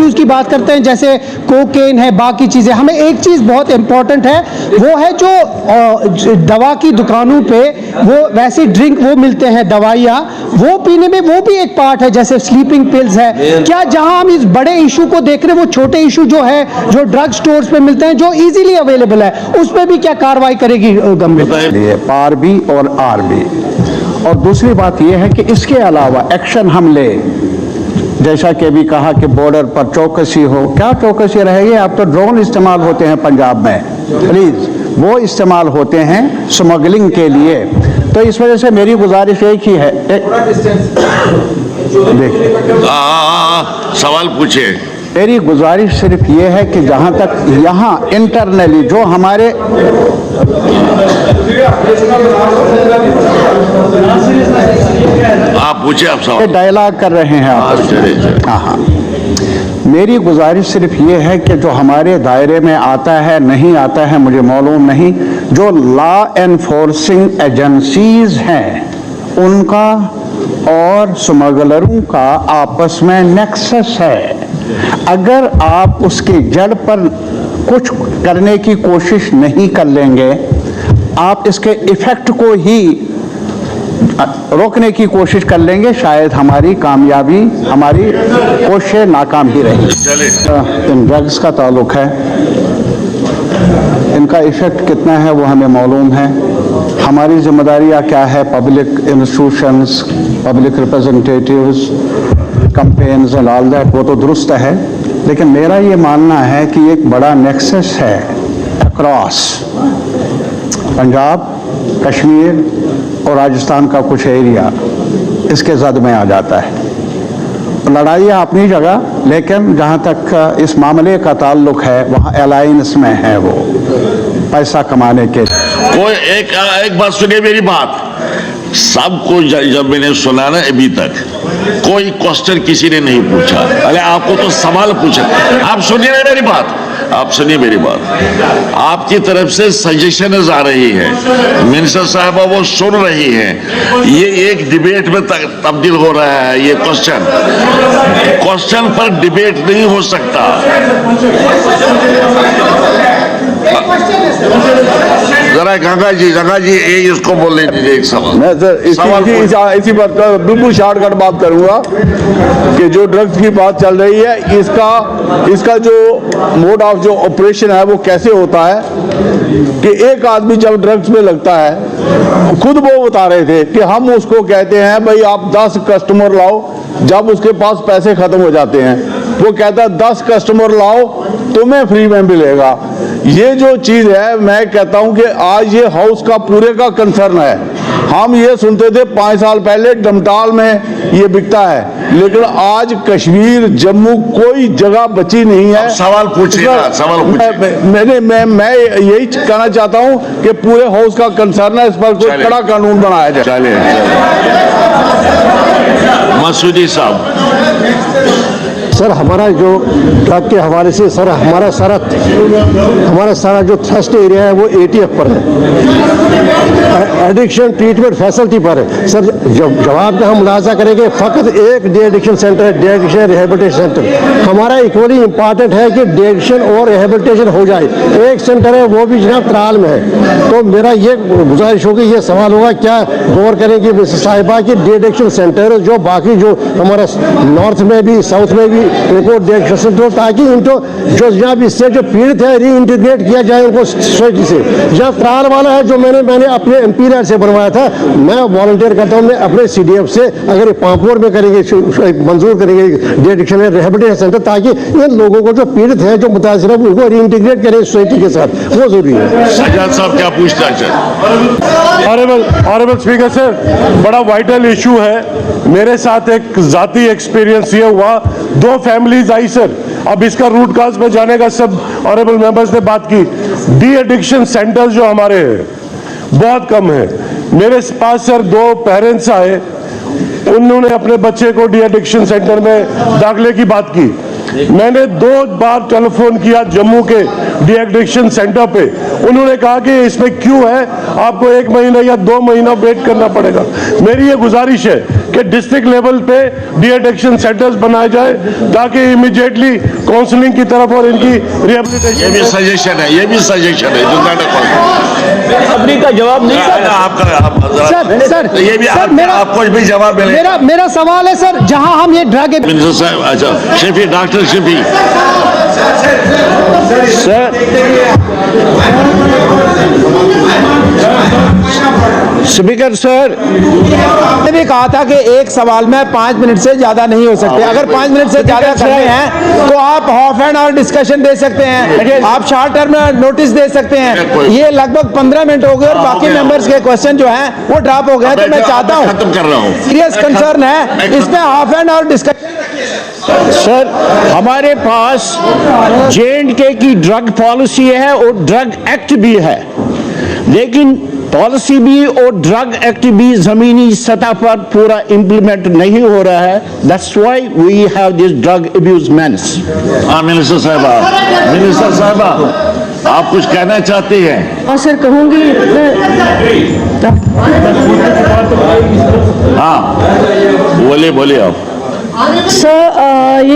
Issues की बात करते हैं जैसे कोकेन है, बाकी चीज़ें, हमें एक चीज़ बहुत इंपॉर्टेंट है, वो है जो दवा की दुकानों पे वो वैसे ड्रिंक वो मिलते हैं दवाइयाँ, वो पीने में वो भी एक पार्ट है, जैसे स्लीपिंग पिल्स है। क्या जहां हम इस बड़े इशू को देख रहे हैं, वो छोटे इशू जो है जो ड्रग स्टोर्स पे मिलते हैं जो इजीली अवेलेबल है, उस पे भी क्या कार्रवाई करेगी गवर्नमेंट? पार बी और आर बी। और दूसरी बात यह है कि इसके अलावा एक्शन हम ले, जैसा कि भी कहा कि बॉर्डर पर चौकसी हो। क्या चौकसी रहेगी? अब तो ड्रोन इस्तेमाल होते हैं पंजाब में, प्लीज वो इस्तेमाल होते हैं स्मगलिंग के लिए। तो इस वजह से मेरी गुजारिश एक ही है, देखिए सवाल पूछे। मेरी गुजारिश सिर्फ ये है कि जहां तक यहाँ इंटरनली जो हमारे आप पूछे, आप सवाल डायलॉग कर रहे हैं आप। हाँ, मेरी गुजारिश सिर्फ ये है कि जो हमारे दायरे में आता है नहीं आता है मुझे मालूम नहीं, जो लॉ एनफोर्सिंग एजेंसीज हैं उनका और स्मगलरों का आपस में नेक्सस है। अगर आप उसकी जड़ पर कुछ करने की कोशिश नहीं कर लेंगे, आप इसके इफेक्ट को ही रोकने की कोशिश कर लेंगे, शायद हमारी कामयाबी, हमारी कोशिशें नाकाम ही रहेंगी। इन ड्रग्स का ताल्लुक है, इनका इफेक्ट कितना है वो हमें मालूम है। हमारी जिम्मेदारियां क्या है, public institutions, public representatives, campaigns and all that, वो तो दुरुस्त है, लेकिन मेरा ये मानना है कि एक बड़ा नेक्सस है अक्रॉस पंजाब, कश्मीर और राजस्थान का कुछ एरिया इसके जद में आ जाता है। लड़ाइयाँ अपनी जगह, लेकिन जहाँ तक इस मामले का ताल्लुक है वहाँ अलायंस में है वो पैसा कमाने के। कोई एक बात सुनिए मेरी बात, सबको जब मैंने सुना ना अभी तक कोई क्वेश्चन किसी ने नहीं पूछा। अरे आपको तो सवाल पूछा। आप सुनिए ना मेरी बात, आप सुनिए मेरी बात। आपकी तरफ से सजेशंस आ रही है, मिनिस्टर साहब वो सुन रही हैं, ये एक डिबेट में तब्दील हो रहा है। ये क्वेश्चन पर डिबेट नहीं हो सकता। जरा गंगा जी इसको बोलने दीजिए एक सवाल। मैं सर इसी बात का बिल्कुल शॉर्टकट बात करूंगा कि जो ड्रग्स की बात चल रही है, इसका जो मोड ऑफ जो ऑपरेशन है वो कैसे होता है कि एक आदमी जब ड्रग्स में लगता है, खुद वो बता रहे थे कि हम उसको कहते हैं भाई आप 10 कस्टमर लाओ, जब उसके पास पैसे खत्म हो जाते हैं वो कहता है 10 कस्टमर लाओ तुम्हें फ्री में मिलेगा। ये जो चीज है, मैं कहता हूं कि आज ये हाउस का पूरे का कंसर्न है। हम ये सुनते थे 5 साल पहले डमटाल में ये बिकता है, लेकिन आज कश्मीर, जम्मू कोई जगह बची नहीं है। सवाल पूछिए ना, सवाल पूछिए। मैं यही कहना चाहता हूं कि पूरे हाउस का कंसर्न है, इस पर कोई कड़ा कानून बनाया जाए। मसूदी साहब। सर, हमारा जो ड्रग के हवाले से सर हमारा सारा जो थ्रस्ट एरिया है वो ATF पर है, एडिक्शन ट्रीटमेंट फैसिलिटी पर है। सर जवाब का हम मुलाजा करेंगे, फ़कत एक डी एडिक्शन सेंटर है, डी एडिक्शन रिहेबिलिटेशन सेंटर। हमारा इक्वली इम्पॉर्टेंट है कि डी एडिक्शन और रिहेबिलिटेशन हो जाए। एक सेंटर है वो भी जनाब त्राल में है। तो मेरा ये गुजारिश होगी, ये सवाल होगा, क्या गौर करेंगे मिसेस साहिबा की डी एडिक्शन सेंटर जो बाकी जो हमारा नॉर्थ में भी साउथ में भी रिपोर्ट, ताकि इनको जो यहाँ इससे जो पीड़ित है री इंटीग्रेट किया जाए उनको सोसाइटी से। जहाँ त्राल वाला है जो मैंने अपने MP से बनवाया था, मैं वॉलंटियर करता हूँ, मैं अपने CDF से अगर पांपोर में करेंगे, मंजूर करेंगे डी एडिक्शन रिहेबिलिटेशन सेंटर, ताकि इन लोगों को जो पीड़ित है, जो मुतासिर है, उनको री इंटीग्रेट करें सोसाइटी के साथ, वो जरूरी है। सजाद साहब क्या पूछना चाहते? ऑनरेबल स्पीकर सर, बड़ा वाइटल इशू है। मेरे साथ एक जाती एक्सपीरियंस ये हुआ, 2 फैमिलीज आई सर। अब इसका रूट काज में जाने का सब ऑनरेबल मेंबर्स ने बात की। डी एडिक्शन सेंटर्स जो हमारे हैं बहुत कम है। मेरे पास सर 2 पेरेंट्स आए, उन्होंने अपने बच्चे को डी एडिक्शन सेंटर में दाखिले की बात की। मैंने 2 बार टेलीफोन किया जम्मू के डी एडिक्शन सेंटर पे, उन्होंने कहा कि इसमें क्यों है, आपको 1 महीना या 2 महीना वेट करना पड़ेगा। मेरी ये गुजारिश है कि डिस्ट्रिक्ट लेवल पे डी एडिक्शन सेंटर्स बनाए जाए ताकि इमीडिएटली काउंसलिंग की तरफ और इनकी ये भी रिहेबिलिटेशन। सजेशन है, ये भी सजेशन है जो अपनी का जवाब नहीं था। आपका सर ये भी सर मेरा आपको भी जवाब मिलेगा। मेरा सवाल है सर, जहां हम ये ड्रग मिनिस्टर साहब, अच्छा Shafi, doctor Shafi, speaker sir, मैंने भी कहा था कि एक सवाल में 5 मिनट से ज्यादा नहीं हो सकते। अगर 5 मिनट से ज्यादा कर रहे हैं तो आप हाफ एन आवर डिस्कशन दे सकते हैं, आप शॉर्ट टर्म डिस्कशन दे सकते हैं। ये लगभग 15 मिनट हो गए और बाकी मेंबर्स के क्वेश्चन जो हैं वो ड्रॉप हो गए। तो मैं चाहता हूँ, खत्म कर रहा हूँ। सीरियस कंसर्न है, इसमें half an hour discussion. Sir हमारे पास J&K की ड्रग पॉलिसी है और ड्रग एक्ट भी है, लेकिन पॉलिसी भी और ड्रग एक्ट भी जमीनी सतह पर पूरा इंप्लीमेंट नहीं हो रहा है। That's why we have this drug abuse menace. Minister साहबा, आप कुछ कहना चाहती हैं? हाँ सर, कहूँगी। हाँ बोलिए आप। सर ये